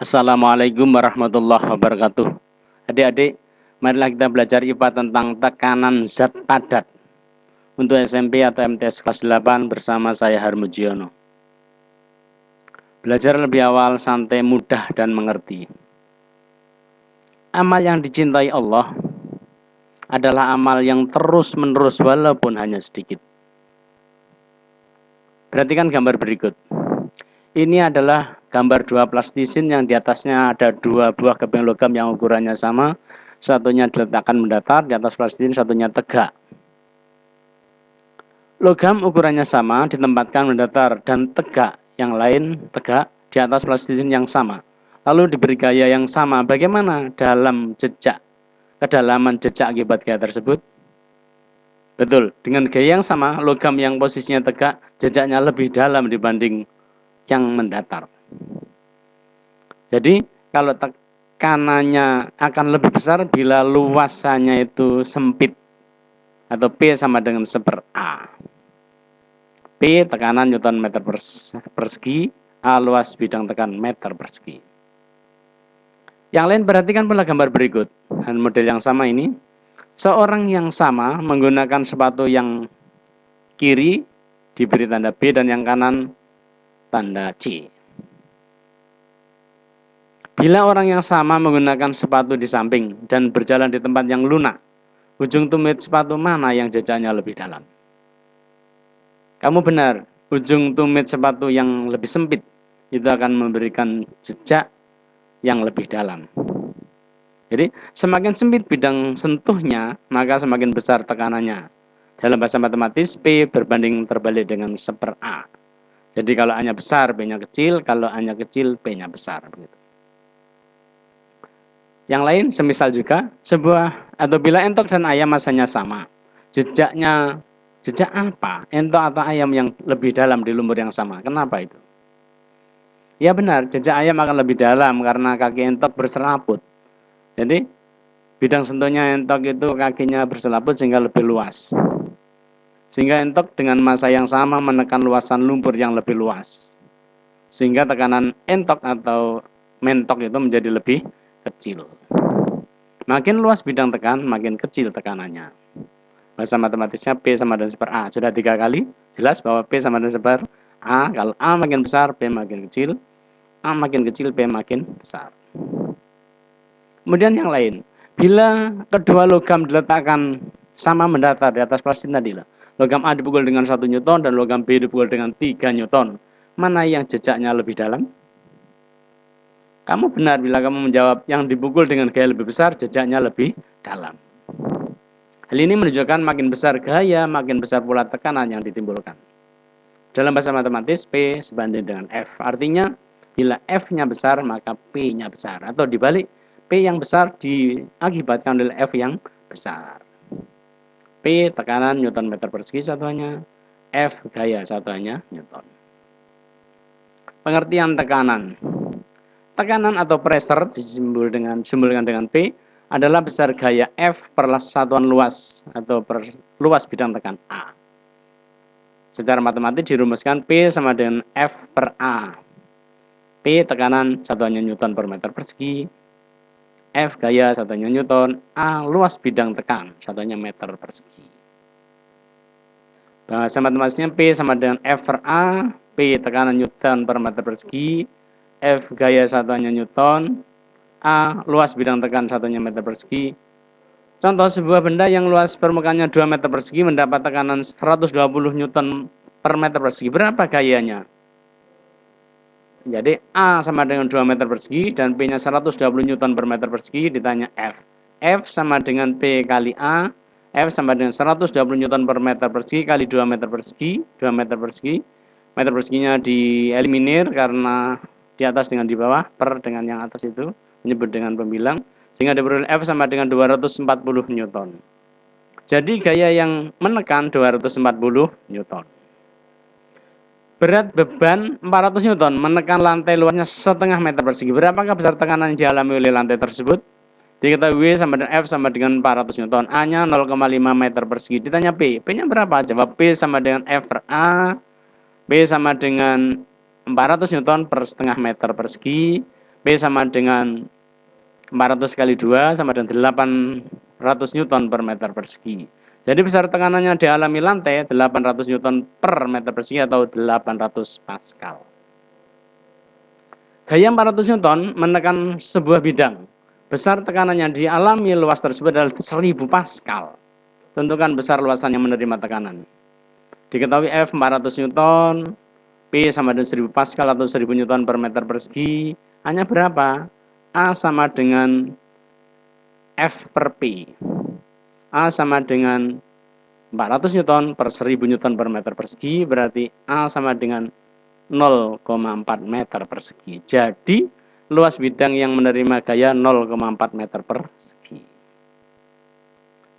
Assalamualaikum warahmatullahi wabarakatuh. Adik-adik, marilah kita belajar IPA tentang tekanan zat padat untuk SMP atau MTS kelas 8 bersama saya Harmujiono. Belajar lebih awal, santai, mudah, dan mengerti. Amal yang dicintai Allah adalah amal yang terus-menerus walaupun hanya sedikit. Perhatikan gambar berikut. Ini adalah gambar dua plastisin yang di atasnya ada dua buah keping logam yang ukurannya sama. Satunya diletakkan mendatar di atas plastisin, satunya tegak. Logam ukurannya sama ditempatkan mendatar dan tegak, yang lain tegak di atas plastisin yang sama. Lalu diberi gaya yang sama. Bagaimana dalam jejak, kedalaman jejak akibat gaya tersebut? Betul, dengan gaya yang sama, logam yang posisinya tegak, jejaknya lebih dalam dibanding yang mendatar. Jadi kalau tekanannya akan lebih besar bila luasannya itu sempit atau P sama dengan 1/A. P tekanan Newton meter persegi, A luas bidang tekan meter persegi. Yang lain perhatikan pula gambar berikut. Dan model yang sama ini, seorang yang sama menggunakan sepatu yang kiri diberi tanda B dan yang kanan tanda C. Bila orang yang sama menggunakan sepatu di samping dan berjalan di tempat yang lunak, ujung tumit sepatu mana yang jejaknya lebih dalam? Kamu benar, ujung tumit sepatu yang lebih sempit itu akan memberikan jejak yang lebih dalam. Jadi semakin sempit bidang sentuhnya, maka semakin besar tekanannya. Dalam bahasa matematis, P berbanding terbalik dengan 1/A. Jadi kalau A-nya besar, B-nya kecil, kalau A-nya kecil, B-nya besar. Begitu. Yang lain semisal juga sebuah atau bila entok dan ayam masanya sama. Jejak apa? Entok atau ayam yang lebih dalam di lumpur yang sama. Kenapa itu? Ya benar, jejak ayam akan lebih dalam karena kaki entok berselaput. Jadi bidang sentuhnya entok itu kakinya berselaput sehingga lebih luas. Sehingga entok dengan massa yang sama menekan luasan lumpur yang lebih luas. Sehingga tekanan entok atau mentok itu menjadi lebih kecil. Makin luas bidang tekan, makin kecil tekanannya. Bahasa matematisnya P sama dengan 1/A. Sudah 3 kali jelas bahwa P sama dengan 1/A. Kalau A makin besar, P makin kecil. A makin kecil, P makin besar. Kemudian yang lain. Bila kedua logam diletakkan sama mendatar di atas plastisin tadi lah. Logam A dipukul dengan 1 Newton dan logam B dipukul dengan 3 Newton. Mana yang jejaknya lebih dalam? Kamu benar bila kamu menjawab yang dipukul dengan gaya lebih besar, jejaknya lebih dalam. Hal ini menunjukkan makin besar gaya, makin besar pula tekanan yang ditimbulkan. Dalam bahasa matematis, P sebanding dengan F. Artinya, bila F-nya besar, maka P-nya besar. Atau dibalik, P yang besar diakibatkan oleh F yang besar. P tekanan Newton meter persegi satuannya, F gaya satuannya Newton. Pengertian tekanan. Tekanan atau pressure disimbolkan dengan P adalah besar gaya F per satuan luas atau per luas bidang tekan A. Secara matematis dirumuskan P sama dengan F per A. P tekanan satuannya Newton per meter persegi, F gaya satuannya Newton, A luas bidang tekan satuannya meter persegi. Bahasa matematisnya P sama dengan F per A, P tekanan Newton per meter persegi, F gaya satuannya Newton, A luas bidang tekan satunya meter persegi. Contoh sebuah benda yang luas permukaannya 2 meter persegi mendapat tekanan 120 Newton per meter persegi. Berapa gayanya? Jadi A sama dengan 2 meter persegi dan P-nya 120 Newton per meter persegi. Ditanya F. F sama dengan P kali A. F sama dengan 120 Newton per meter persegi kali 2 meter persegi. 2 meter persegi. Meter perseginya dieliminir karena di atas dengan di bawah, per dengan yang atas itu menyebut dengan pembilang, sehingga diperoleh F sama dengan 240 Newton. Jadi gaya yang menekan 240 Newton. Berat beban 400 Newton menekan lantai luasnya 1/2 meter persegi. Berapakah besar tekanan yang dialami oleh lantai tersebut? Diketahui sama dengan F sama dengan 400 Newton. A-nya 0,5 meter persegi. Ditanya P. P-nya berapa? Jawab P sama dengan F per A. P sama dengan 400 Newton per 1/2 meter persegi. P sama dengan 400 kali 2 sama dengan 800 Newton per meter persegi. Jadi besar tekanannya di alami lantai 800 Newton per meter persegi atau 800 Pascal. Gaya 400 Newton menekan sebuah bidang. Besar tekanannya di alami luas tersebut adalah 1000 Pascal. Tentukan besar luasan yang menerima tekanan. Diketahui F 400 Newton, P sama dengan 1000 Pascal atau 1000 Newton per meter persegi. Hanya berapa? A sama dengan F per P. A sama dengan 400 Newton per 1000 Newton per meter persegi. Berarti A sama dengan 0,4 meter persegi. Jadi luas bidang yang menerima gaya 0,4 meter persegi.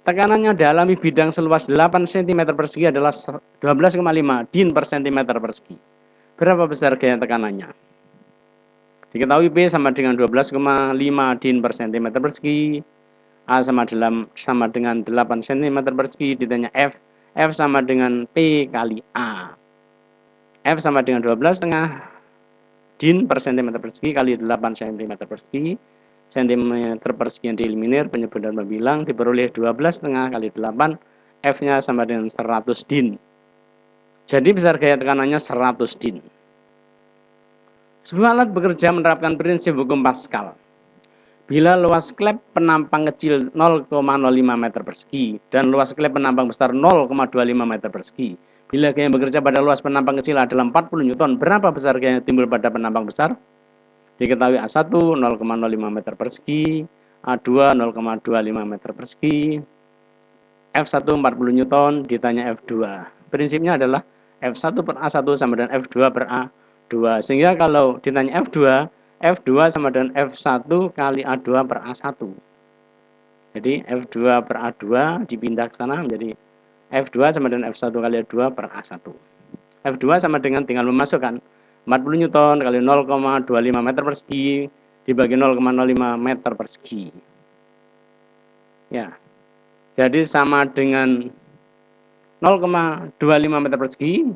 Tekanannya dialami bidang seluas 8 cm persegi adalah 12,5 din per cm persegi. Berapa besar gaya tekanannya? Diketahui P sama dengan 12,5 din per cm persegi. A sama dengan 8 cm persegi. Ditanya F. F sama dengan P kali A. F sama dengan 12,5 din per cm persegi kali 8 cm persegi. Centimeter persegi yang dieliminir, penyebut dan pembilang diperoleh 12,5 kali 8, F-nya sama dengan 100 din. Jadi besar gaya tekanannya 100 din. Sebuah alat bekerja menerapkan prinsip hukum Pascal. Bila luas klep penampang kecil 0,05 meter persegi dan luas klep penampang besar 0,25 meter persegi. Bila gaya bekerja pada luas penampang kecil adalah 40 Newton, berapa besar gaya yang timbul pada penampang besar? Diketahui A1 0,05 meter persegi, A2 0,25 meter persegi, F1 40 Newton, ditanya F2. Prinsipnya adalah F1 per A1 sama dengan F2 per A2. Sehingga kalau ditanya F2, F2 sama dengan F1 kali A2 per A1. Jadi F2 per A2 dipindah ke sana menjadi F2 sama dengan F1 kali A2 per A1. F2 sama dengan tinggal memasukkan 40 Newton kali 0,25 meter persegi dibagi 0,05 meter persegi. Ya. Jadi sama dengan 0,25 meter persegi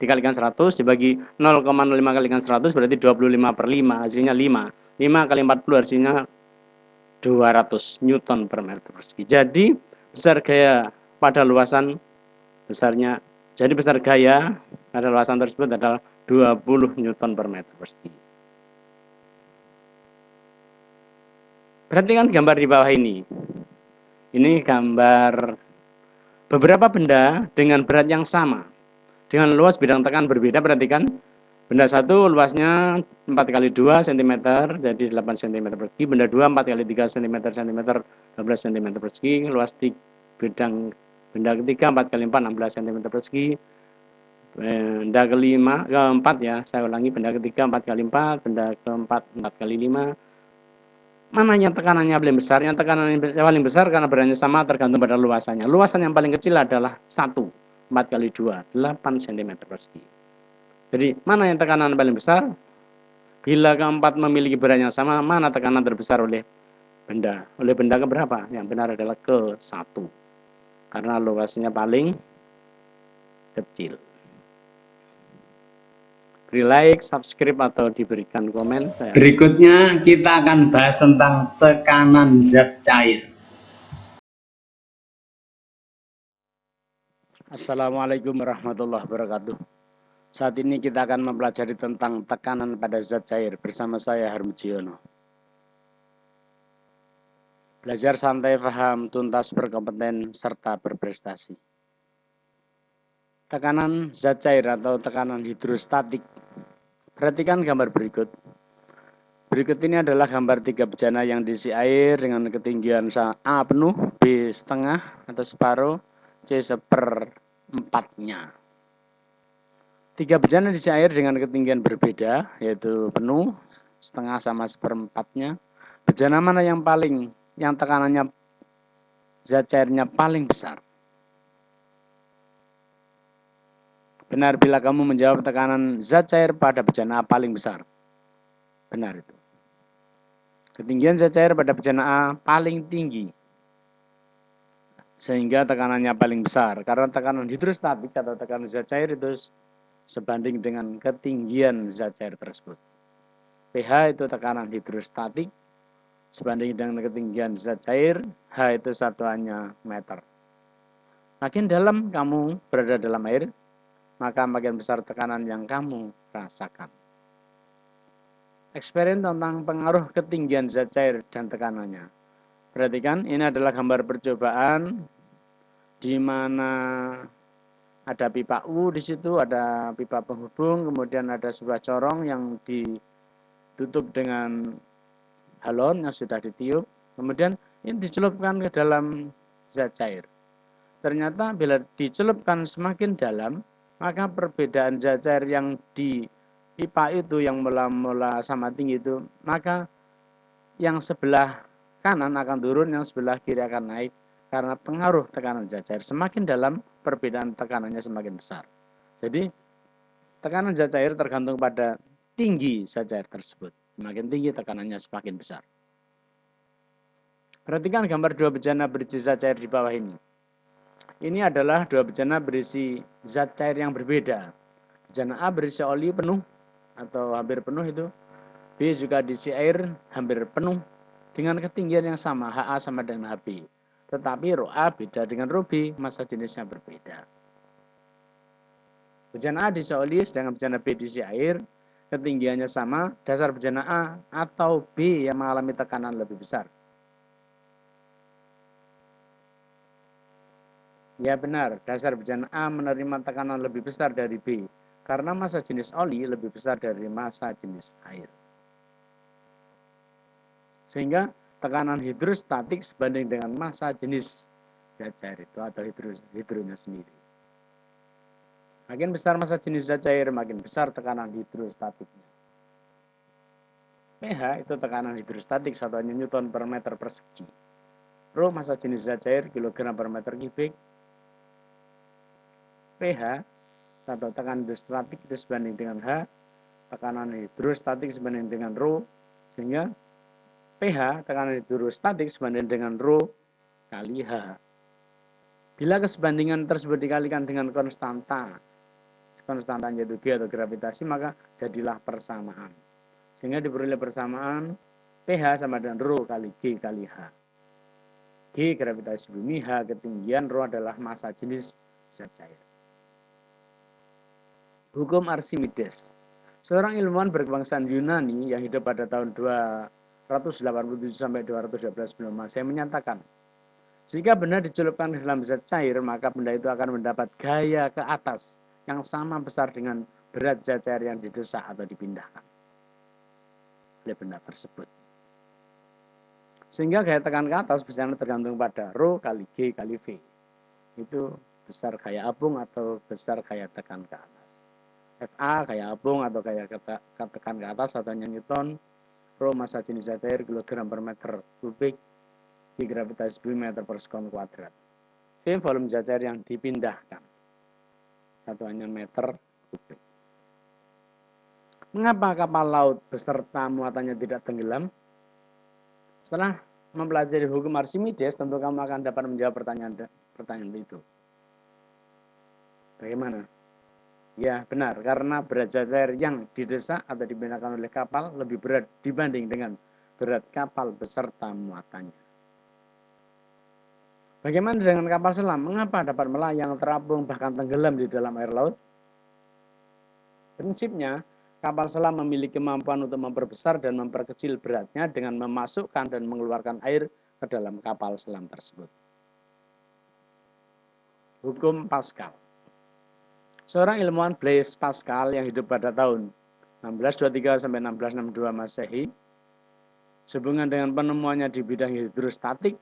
dikalikan 100 dibagi 0,05 kalikan 100 berarti 25 per 5 hasilnya 5. 5 kali 40 hasilnya 200 Newton per meter persegi. Jadi besar gaya pada luasan besarnya, jadi besar gaya pada luasan tersebut adalah 20 Newton per meter persegi. Perhatikan gambar di bawah ini. Ini gambar beberapa benda dengan berat yang sama. Dengan luas bidang tekan berbeda, perhatikan. Benda 1 luasnya 4 kali 2 cm, jadi 8 cm persegi. Benda 2 4 kali 3 cm, 12 cm persegi. Luas bidang benda ketiga 4 kali 4, 16 cm persegi. Benda keempat ya, saya ulangi, benda ketiga 4 kali 4, benda keempat 4 kali 5. Mana yang tekanannya paling besar? Yang tekanannya paling besar karena beratnya sama tergantung pada luasannya. Luasan yang paling kecil adalah 1, 4 kali 2, 8 cm persegi. Jadi mana yang tekanan paling besar? Bila keempat memiliki berat yang sama, mana tekanan terbesar oleh benda? Oleh benda keberapa? Yang benar adalah ke-1. Karena luasnya paling kecil. Beri like, subscribe, atau diberikan komen. Berikutnya kita akan bahas tentang tekanan zat cair. Assalamualaikum warahmatullahi wabarakatuh. Saat ini kita akan mempelajari tentang tekanan pada zat cair bersama saya Harmujiono. Belajar santai, paham, tuntas, berkompeten, serta berprestasi. Tekanan zat cair atau tekanan hidrostatik. Perhatikan gambar berikut. Berikut ini adalah gambar 3 bejana yang diisi air dengan ketinggian A penuh, B setengah atau separuh, C 1/4-nya. 3 bejana diisi air dengan ketinggian berbeda, yaitu penuh, setengah sama 1/4-nya. Bejana mana yang tekanannya zat cairnya paling besar? Benar bila kamu menjawab tekanan zat cair pada bejana A paling besar. Benar itu. Ketinggian zat cair pada bejana A paling tinggi. Sehingga tekanannya paling besar. Karena tekanan hidrostatik atau tekanan zat cair itu sebanding dengan ketinggian zat cair tersebut. pH itu tekanan hidrostatik sebanding dengan ketinggian zat cair, H itu satuannya meter. Makin dalam kamu berada dalam air, maka makin besar tekanan yang kamu rasakan. Eksperimen tentang pengaruh ketinggian zat cair dan tekanannya. Perhatikan, ini adalah gambar percobaan di mana ada pipa U di situ, ada pipa penghubung, kemudian ada sebuah corong yang ditutup dengan galon yang sudah ditiup, kemudian ini dicelupkan ke dalam zat cair. Ternyata bila dicelupkan semakin dalam, maka perbedaan zat cair yang di pipa itu yang mula-mula sama tinggi itu, maka yang sebelah kanan akan turun, yang sebelah kiri akan naik karena pengaruh tekanan zat cair. Semakin dalam, perbedaan tekanannya semakin besar. Jadi tekanan zat cair tergantung pada tinggi zat cair tersebut. Semakin tinggi tekanannya semakin besar. Perhatikan gambar dua bejana berisi zat cair di bawah ini. Ini adalah dua bejana berisi zat cair yang berbeda. Bejana A berisi oli penuh atau hampir penuh itu. B juga diisi air hampir penuh dengan ketinggian yang sama, HA sama dengan HB. Tetapi rho A beda dengan rho B, massa jenisnya berbeda. Bejana A diisi oli, sedangkan bejana B diisi air. Ketinggiannya sama, dasar bejana A atau B yang mengalami tekanan lebih besar. Ya benar, dasar bejana A menerima tekanan lebih besar dari B, karena massa jenis oli lebih besar dari massa jenis air. Sehingga tekanan hidrostatik sebanding dengan massa jenis zat cair itu atau hidronya sendiri. Makin besar massa jenis zat cair, makin besar tekanan hidrostatiknya. pH itu tekanan hidrostatik satuannya Newton per meter persegi. Rho massa jenis zat cair kilogram per meter kubik. pH atau tekanan hidrostatik itu sebanding dengan H, tekanan hidrostatik sebanding dengan rho, sehingga pH tekanan hidrostatik sebanding dengan rho kali H. Bila kesebandingan tersebut dikalikan dengan konstantanya itu G atau gravitasi, maka jadilah persamaan. Sehingga diperoleh persamaan pH sama dengan rho kali G kali H. G gravitasi bumi, H ketinggian, rho adalah massa jenis zat cair. Hukum Archimedes. Seorang ilmuwan berkebangsaan Yunani yang hidup pada tahun 287 sampai 212 sebelum Masehi menyatakan, jika benda dicelupkan ke dalam zat cair, maka benda itu akan mendapat gaya ke atas yang sama besar dengan berat zat cair yang didesak atau dipindahkan oleh benda tersebut. Sehingga gaya tekan ke atas bisa tergantung pada rho kali G kali V. Itu besar gaya apung atau besar gaya tekan ke atas. FA gaya apung atau gaya tekan ke atas satuannya Newton. Rho massa jenis zat cair kilogram per meter kubik. G gravitasi bumi meter per sekon kuadrat. V volume zat cair yang dipindahkan satuannya meter kubik. Mengapa kapal laut beserta muatannya tidak tenggelam? Setelah mempelajari hukum Archimedes, tentu kamu akan dapat menjawab pertanyaan itu. Bagaimana? Ya benar, karena berat zat cair yang didesak atau dipindahkan oleh kapal lebih berat dibanding dengan berat kapal beserta muatannya. Bagaimana dengan kapal selam? Mengapa dapat melayang, terapung, bahkan tenggelam di dalam air laut? Prinsipnya, kapal selam memiliki kemampuan untuk memperbesar dan memperkecil beratnya dengan memasukkan dan mengeluarkan air ke dalam kapal selam tersebut. Hukum Pascal. Seorang ilmuwan Blaise Pascal yang hidup pada tahun 1623 sampai 1662 Masehi, sehubungan dengan penemuannya di bidang hidrostatik,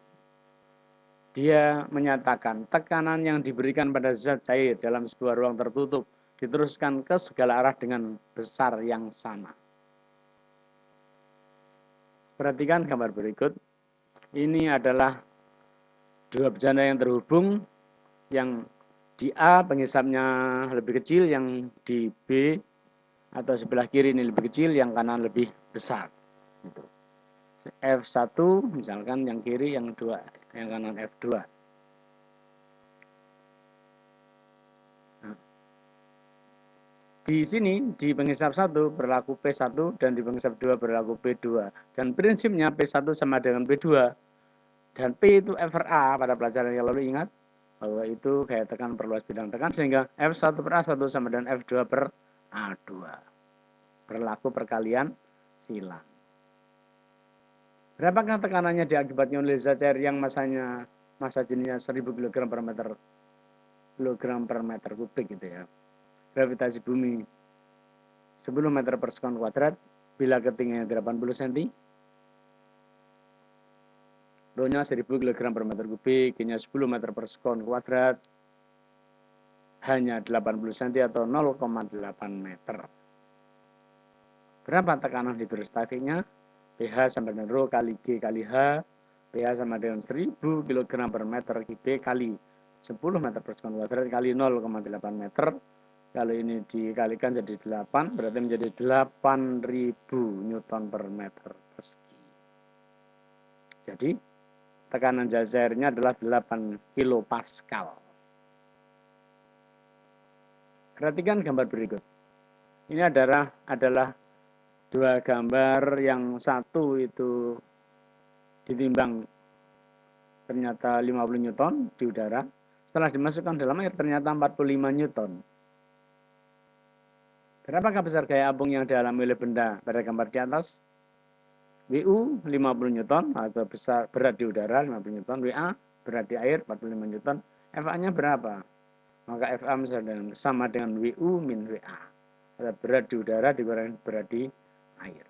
dia menyatakan tekanan yang diberikan pada zat cair dalam sebuah ruang tertutup diteruskan ke segala arah dengan besar yang sama. Perhatikan gambar berikut. Ini adalah dua bejana yang terhubung, yang di A pengisapnya lebih kecil, yang di B atau sebelah kiri ini lebih kecil, yang kanan lebih besar. F1 misalkan yang kiri, yang kanan F2. Nah. Di sini di pengisap 1 berlaku P1 dan di pengisap 2 berlaku P2. Dan prinsipnya P1 sama dengan P2. Dan P itu F per A pada pelajaran yang lalu ingat bahwa itu gaya tekan perluas bidang tekan sehingga F1 per A1 sama dengan F2 per A2. Berlaku perkalian silang. Berapakah tekanannya diakibatkan oleh zat cair yang massa jenisnya 1000 kg per meter kubik gitu ya. Gravitasi bumi 10 meter per sekon kuadrat bila ketinggiannya 80 cm. Rho-nya 1000 kg per meter kubik, G-nya 10 meter per sekon kuadrat, hanya 80 cm atau 0,8 meter. Berapa tekanan hidrostatiknya? pH sama dengan Rho kali G kali H, pH sama dengan 1000 kg per meter kubik kali 10 meter per sekon kuadrat kali 0,8 meter. Kalau ini dikalikan jadi 8, berarti menjadi 8000 Newton per meter persegi. Jadi, tekanan zat cairnya adalah 8 kilopascal. Perhatikan gambar berikut. Ini adalah dua gambar, yang satu itu ditimbang ternyata 50 Newton di udara. Setelah dimasukkan dalam air ternyata 45 Newton. Berapakah besar gaya apung yang dialami oleh benda pada gambar di atas? WU 50 Newton atau berat di udara 50 Newton, WA berat di air 45 Newton, FA-nya berapa? Maka FA sama dengan WU min WA. Atau berat di udara dikurangi berat di air.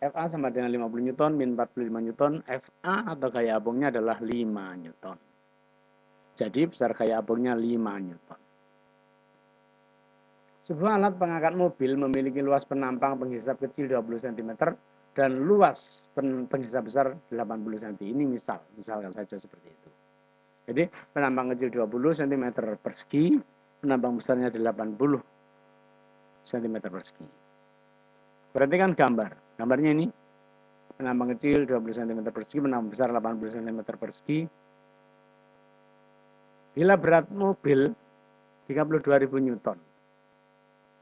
FA sama dengan 50 Newton min 45 Newton, FA atau gaya apungnya adalah 5 Newton. Jadi besar gaya apungnya 5 Newton. Sebuah alat pengangkat mobil memiliki luas penampang penghisap kecil 20 cm dan luas penghisap besar 80 cm. Ini misalkan saja seperti itu. Jadi penampang kecil 20 cm persegi, penampang besarnya 80 cm persegi. Perhatikan gambarnya ini. Penampang kecil 20 cm persegi, penampang besar 80 cm persegi. Bila berat mobil 32.000 Newton.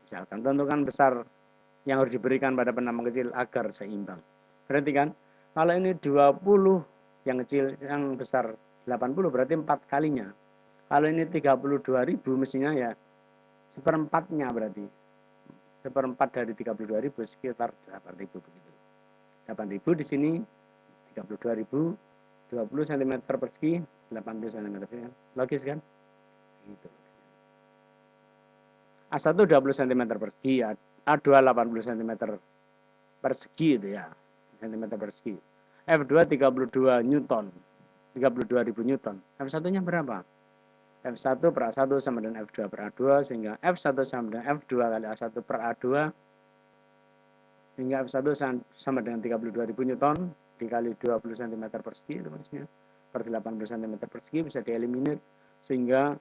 Misalkan, tentukan besar yang harus diberikan pada penampang kecil agar seimbang. Perhatikan, kalau ini 20 yang kecil, yang besar 80 berarti 4 kalinya. Kalau ini 32.000 mestinya ya seperempatnya berarti. Seperempat dari 32.000 sekitar 8.000 begitu. 8.000 di sini 32.000 20 cm persegi 80 cm persegi. Logis kan? Gitu. A1 20 cm persegi, A2 80 cm persegi itu ya, cm persegi. F2 32 Newton, 32.000 Newton. F1-nya berapa? F1 per A1 sama dengan F2 per A2, sehingga F1 sama dengan F2 kali A1 per A2, sehingga F1 sama dengan 32.000 Newton dikali 20 cm persegi, itu maksudnya per 80 cm persegi bisa dieliminir, sehingga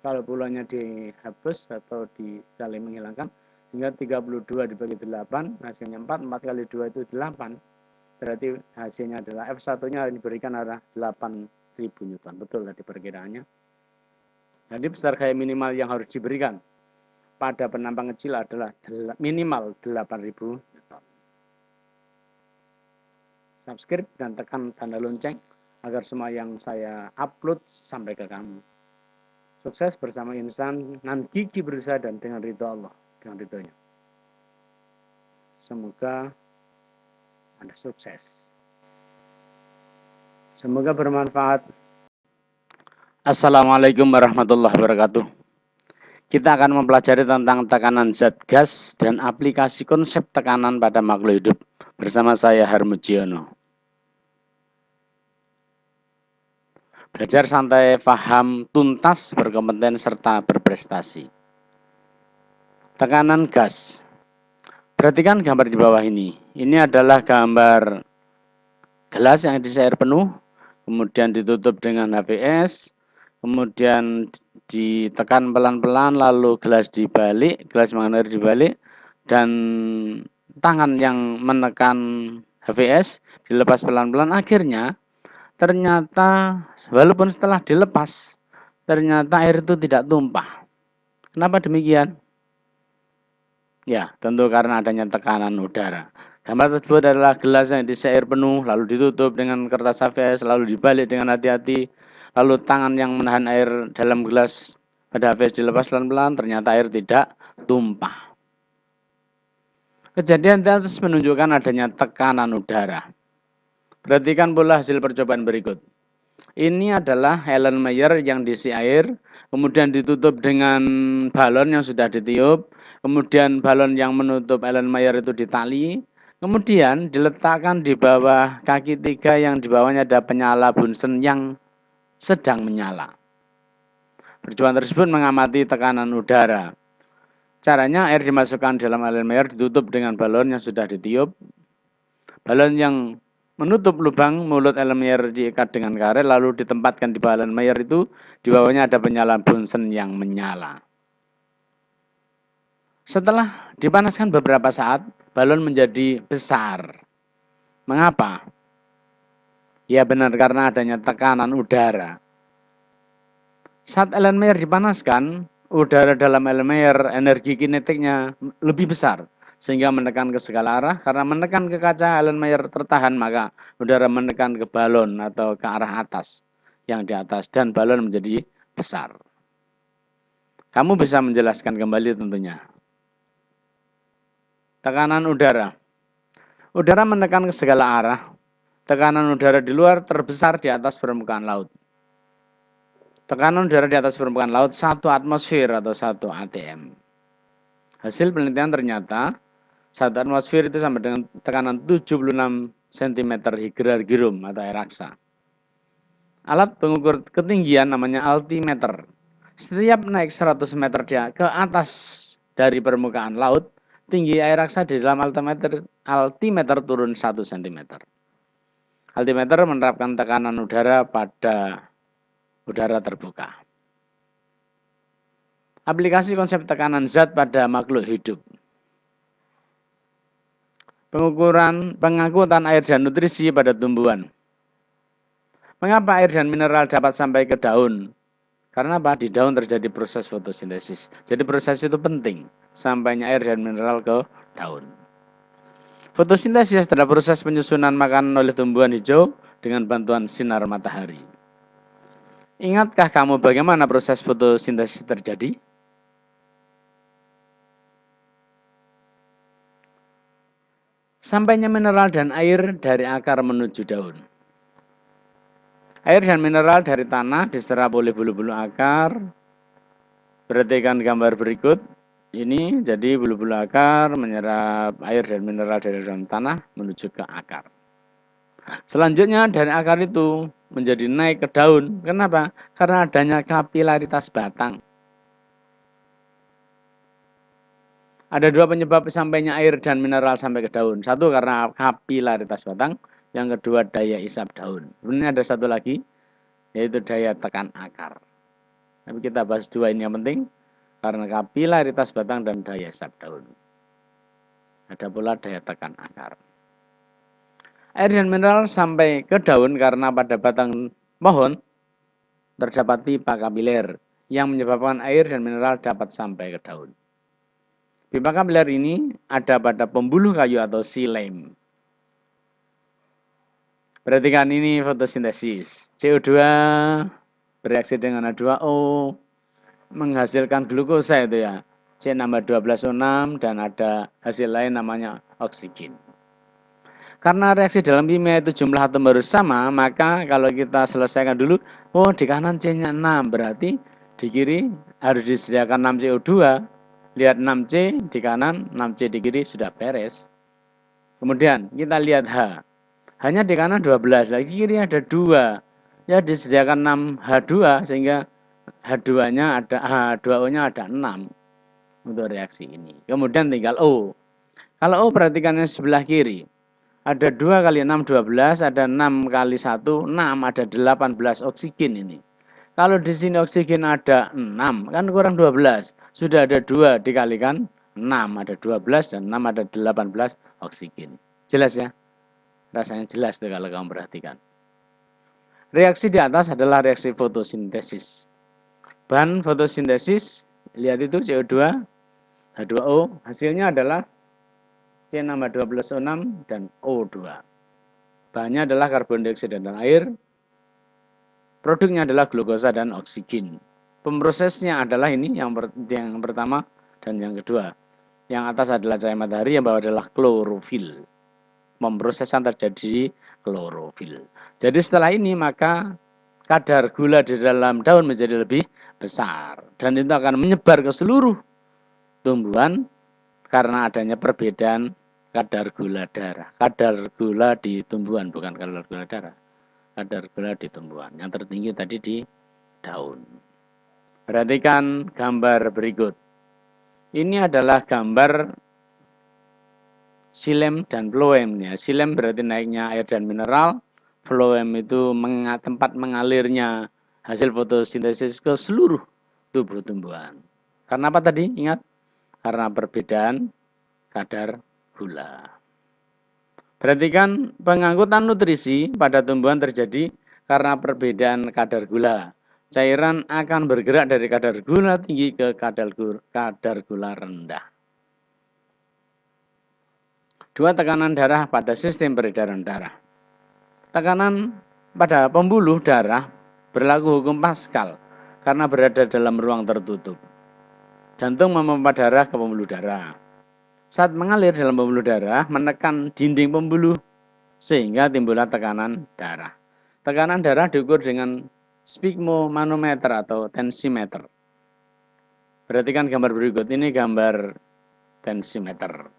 kalau pulangnya dihapus atau saling menghilangkan, sehingga 32 dibagi 8, hasilnya 4, 4 kali 2 itu 8. Berarti hasilnya adalah F1-nya diberikan adalah 8.000 Newton. Betul tadi perkiraannya. Jadi besar gaya minimal yang harus diberikan pada penampang kecil adalah minimal 8.000 Newton. Subscribe dan tekan tanda lonceng agar semua yang saya upload sampai ke kamu. Sukses bersama insan nan gigi berusaha dan dengan ridho Allah, dengan ridhonya. Semoga Anda sukses. Semoga bermanfaat. Assalamualaikum warahmatullahi wabarakatuh. Kita akan mempelajari tentang tekanan zat gas dan aplikasi konsep tekanan pada makhluk hidup bersama saya Harmudiono. Belajar santai, paham, tuntas, berkompeten, serta berprestasi. Tekanan gas. Perhatikan gambar di bawah ini. Ini adalah gambar gelas yang diisi air penuh, kemudian ditutup dengan HVS, kemudian ditekan pelan-pelan, lalu gelas dibalik, gelas mengalir dibalik, dan tangan yang menekan HVS dilepas pelan-pelan. Akhirnya ternyata walaupun setelah dilepas, ternyata air itu tidak tumpah. Kenapa demikian? Ya, tentu karena adanya tekanan udara. Gambar tersebut adalah gelas yang diisi air penuh, lalu ditutup dengan kertas HVS, lalu dibalik dengan hati-hati, lalu tangan yang menahan air dalam gelas pada HVS dilepas pelan-pelan, ternyata air tidak tumpah. Kejadian di atas menunjukkan adanya tekanan udara. Perhatikan pula hasil percobaan berikut. Ini adalah Erlenmeyer yang diisi air, kemudian ditutup dengan balon yang sudah ditiup, kemudian balon yang menutup Erlenmeyer itu ditali, kemudian diletakkan di bawah kaki 3 yang di bawahnya ada penyala Bunsen yang sedang menyala. Percobaan tersebut mengamati tekanan udara. Caranya air dimasukkan dalam Erlenmeyer ditutup dengan balon yang sudah ditiup. Balon yang menutup lubang mulut Erlenmeyer diikat dengan karet lalu ditempatkan di bawah Erlenmeyer itu, di bawahnya ada penyala Bunsen yang menyala. Setelah dipanaskan beberapa saat, balon menjadi besar. Mengapa? Ya benar, karena adanya tekanan udara. Saat Erlenmeyer dipanaskan, udara dalam Erlenmeyer energi kinetiknya lebih besar, sehingga menekan ke segala arah. Karena menekan ke kaca, Erlenmeyer tertahan, maka udara menekan ke balon atau ke arah atas, yang di atas, dan balon menjadi besar. Kamu bisa menjelaskan kembali tentunya. Tekanan udara. Udara menekan ke segala arah. Tekanan udara di luar terbesar di atas permukaan laut. Tekanan udara di atas permukaan laut 1 atmosfer atau 1 atm. Hasil penelitian ternyata 1 atmosfer itu sama dengan tekanan 76 cm hygrargyrum atau air raksa. Alat pengukur ketinggian namanya altimeter. Setiap naik 100 meter ke atas dari permukaan laut, tinggi air raksa di dalam altimeter turun 1 cm. Altimeter menerapkan tekanan udara pada udara terbuka. Aplikasi konsep tekanan zat pada makhluk hidup. Pengangkutan air dan nutrisi pada tumbuhan. Mengapa air dan mineral dapat sampai ke daun? Karena apa? Di daun terjadi proses fotosintesis. Jadi proses itu penting, sampainya air dan mineral ke daun. Fotosintesis adalah proses penyusunan makanan oleh tumbuhan hijau dengan bantuan sinar matahari. Ingatkah kamu bagaimana proses fotosintesis terjadi? Sampainya mineral dan air dari akar menuju daun. Air dan mineral dari tanah diserap oleh bulu-bulu akar. Perhatikan gambar berikut. Ini jadi bulu-bulu akar menyerap air dan mineral dari dalam tanah menuju ke akar. Selanjutnya dari akar itu menjadi naik ke daun. Kenapa? Karena adanya kapilaritas batang. Ada 2 penyebab sampainya air dan mineral sampai ke daun. Satu karena kapilaritas batang, yang kedua daya isap daun. Sebenarnya ada satu lagi, yaitu daya tekan akar. Tapi kita bahas 2 ini yang penting, karena kapilaritas batang dan daya isap daun. Ada pula daya tekan akar. Air dan mineral sampai ke daun karena pada batang pohon terdapat pipa kapiler yang menyebabkan air dan mineral dapat sampai ke daun. Pipa kapiler ini ada pada pembuluh kayu atau xilem. Perhatikan ini fotosintesis. CO2 bereaksi dengan H2O menghasilkan glukosa itu ya. C nambah 12O6 dan ada hasil lain namanya oksigen. Karena reaksi dalam kimia itu jumlah atom harus sama, maka kalau kita selesaikan dulu, oh di kanan C-nya 6, berarti di kiri harus disediakan 6 CO2. Lihat 6C di kanan, 6C di kiri, sudah beres. Kemudian kita lihat H. Hanya di kanan 12, lagi kiri ada 2. Ya disediakan 6H2 sehingga H2-nya ada H2O-nya ada 6 untuk reaksi ini. Kemudian tinggal O. Kalau O perhatikannya sebelah kiri. Ada 2 kali 6, 12, ada 6 kali 1, 6, ada 18 oksigen ini. Kalau di sini oksigen ada 6, kan kurang 12. Sudah ada 2 dikalikan 6, ada 12 dan 6 ada 18 oksigen. Jelas ya? Rasanya jelas tuh kalau kamu perhatikan. Reaksi di atas adalah reaksi fotosintesis. Bahan fotosintesis Lihat itu CO2, H2O, hasilnya adalah C6H12O6 dan O2. Bahannya adalah karbon dioksida dan air. Produknya adalah glukosa dan oksigen. Pemrosesnya adalah ini yang pertama dan yang kedua. Yang atas adalah cahaya matahari, yang bawah adalah klorofil. Pemrosesan terjadi klorofil. Jadi setelah ini maka kadar gula di dalam daun menjadi lebih besar. Dan itu akan menyebar ke seluruh tumbuhan karena adanya perbedaan kadar gula darah. Kadar gula di tumbuhan, bukan kadar gula darah. Kadar gula di tumbuhan. Yang tertinggi tadi di daun. Perhatikan gambar berikut. Ini adalah gambar xilem dan phloem. Xilem berarti naiknya air dan mineral. Phloem itu tempat mengalirnya hasil fotosintesis ke seluruh tubuh tumbuhan. Karena apa tadi? Ingat? Karena perbedaan kadar gula. Perhatikan pengangkutan nutrisi pada tumbuhan terjadi karena perbedaan kadar gula. Cairan akan bergerak dari kadar gula tinggi ke kadar gula rendah. 2. Tekanan darah pada sistem peredaran darah. Tekanan pada pembuluh darah berlaku hukum Pascal karena berada dalam ruang tertutup. Jantung memompa darah ke pembuluh darah. Saat mengalir dalam pembuluh darah, menekan dinding pembuluh sehingga timbullah tekanan darah. Tekanan darah diukur dengan sphygmomanometer atau tensimeter. Perhatikan gambar berikut. Ini gambar tensimeter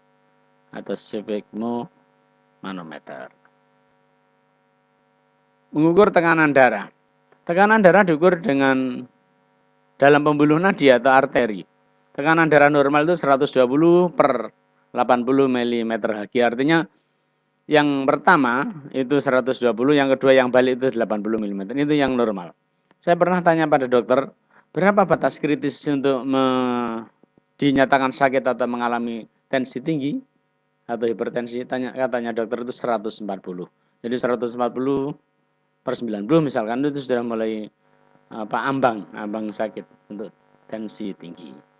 atau sphygmomanometer. Mengukur tekanan darah. Tekanan darah diukur dengan dalam pembuluh nadi atau arteri. Tekanan darah normal itu 120 per 80 mm Hg. Artinya yang pertama itu 120, yang kedua yang balik itu 80 mm. Itu yang normal. Saya pernah tanya pada dokter, berapa batas kritis untuk dinyatakan sakit atau mengalami tensi tinggi atau hipertensi? Katanya dokter itu 140. Jadi 140 per 90 misalkan itu sudah mulai ambang sakit untuk tensi tinggi.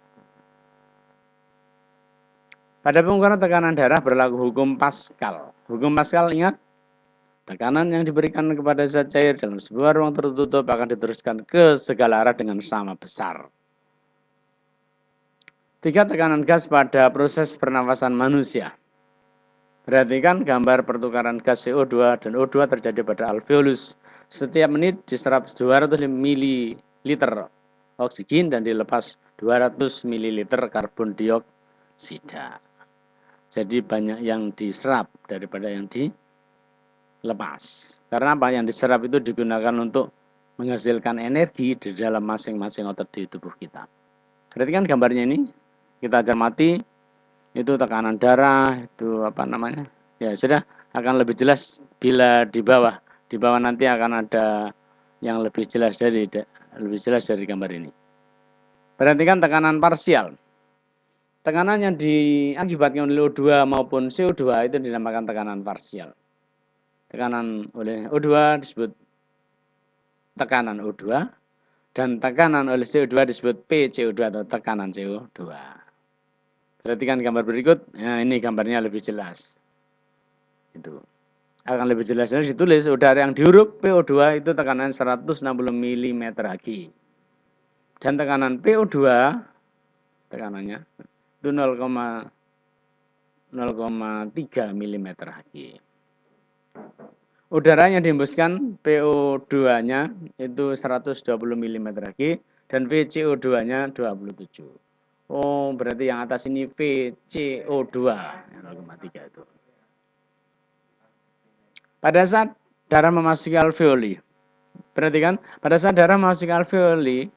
Pada pengukuran tekanan darah berlaku hukum Pascal. Hukum Pascal, ingat, tekanan yang diberikan kepada zat cair dalam sebuah ruang tertutup akan diteruskan ke segala arah dengan sama besar. 3. Tekanan gas pada proses pernafasan manusia. Perhatikan gambar pertukaran gas CO2 dan O2 terjadi pada alveolus. Setiap menit diserap 200 ml oksigen dan dilepas 200 ml karbon dioksida. Jadi banyak yang diserap daripada yang dilepas. Karena apa? Yang diserap itu digunakan untuk menghasilkan energi di dalam masing-masing otot di tubuh kita. Perhatikan gambarnya ini. Kita cermati. Itu tekanan darah, itu apa namanya? Ya sudah, akan lebih jelas bila di bawah. Di bawah nanti akan ada yang lebih jelas dari gambar ini. Perhatikan tekanan parsial. Tekanan yang diakibatkan oleh O2 maupun CO2 itu dinamakan tekanan parsial. Tekanan oleh O2 disebut tekanan O2 dan tekanan oleh CO2 disebut PCO2 atau tekanan CO2. Perhatikan gambar berikut. Nah, ini gambarnya lebih jelas. Itu akan lebih jelas ditulis udara yang dihirup PO2 itu tekanan 160 mm Hg. Dan tekanan PO2 tekanannya itu 0,3 mm Hg. Udara yang dihembuskan PO2-nya itu 120 mm Hg dan VCO2-nya 27. Oh, berarti yang atas ini VCO2 0,3 itu. Pada saat darah memasuki alveoli, perhatikan, pada saat darah memasuki alveoli,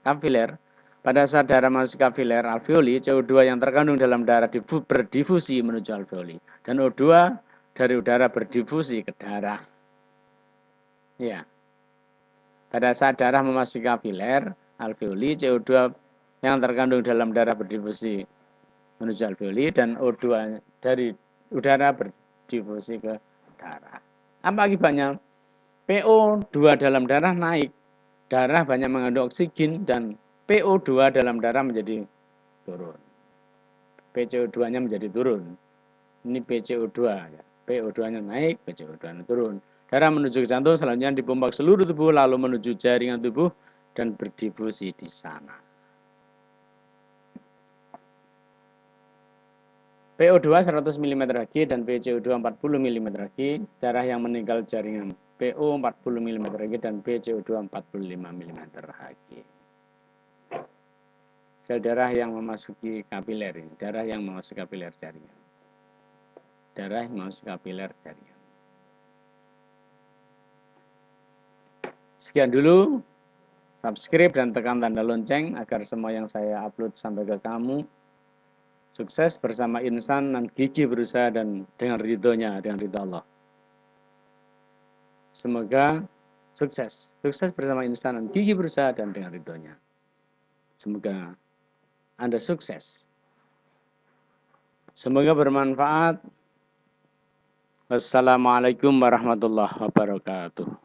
kapiler, pada saat darah masuk kapiler alveoli, CO2 yang terkandung dalam darah berdifusi menuju alveoli. Dan O2 dari udara berdifusi ke darah. Ya. Pada saat darah memasuki kapiler alveoli, CO2 yang terkandung dalam darah berdifusi menuju alveoli. Dan O2 dari udara berdifusi ke darah. Apa akibatnya? PO2 dalam darah naik. Darah banyak mengandung oksigen dan PO2 dalam darah menjadi turun. PCO2-nya menjadi turun. Ini PCO2 ya. PO2-nya naik, PCO2-nya turun. Darah menuju ke jantung, selanjutnya dipompa ke seluruh tubuh, lalu menuju jaringan tubuh dan berdifusi di sana. PO2 100 mm Hg dan PCO2 40 mm Hg. Darah yang meninggal jaringan PO 40 mm Hg dan PCO2 45 mm Hg. Sel darah yang memasuki kapiler ini, darah yang memasuki kapiler jaringan. Darah yang memasuki kapiler jaringan. Sekian dulu, subscribe dan tekan tanda lonceng agar semua yang saya upload sampai ke kamu. Sukses bersama insan dan gigih berusaha dan dengan ridhonya, dengan ridho Allah. Semoga sukses. Sukses bersama insan dan gigih berusaha dan dengan ridhonya. Semoga Anda sukses. Semoga bermanfaat. Wassalamualaikum warahmatullahi wabarakatuh.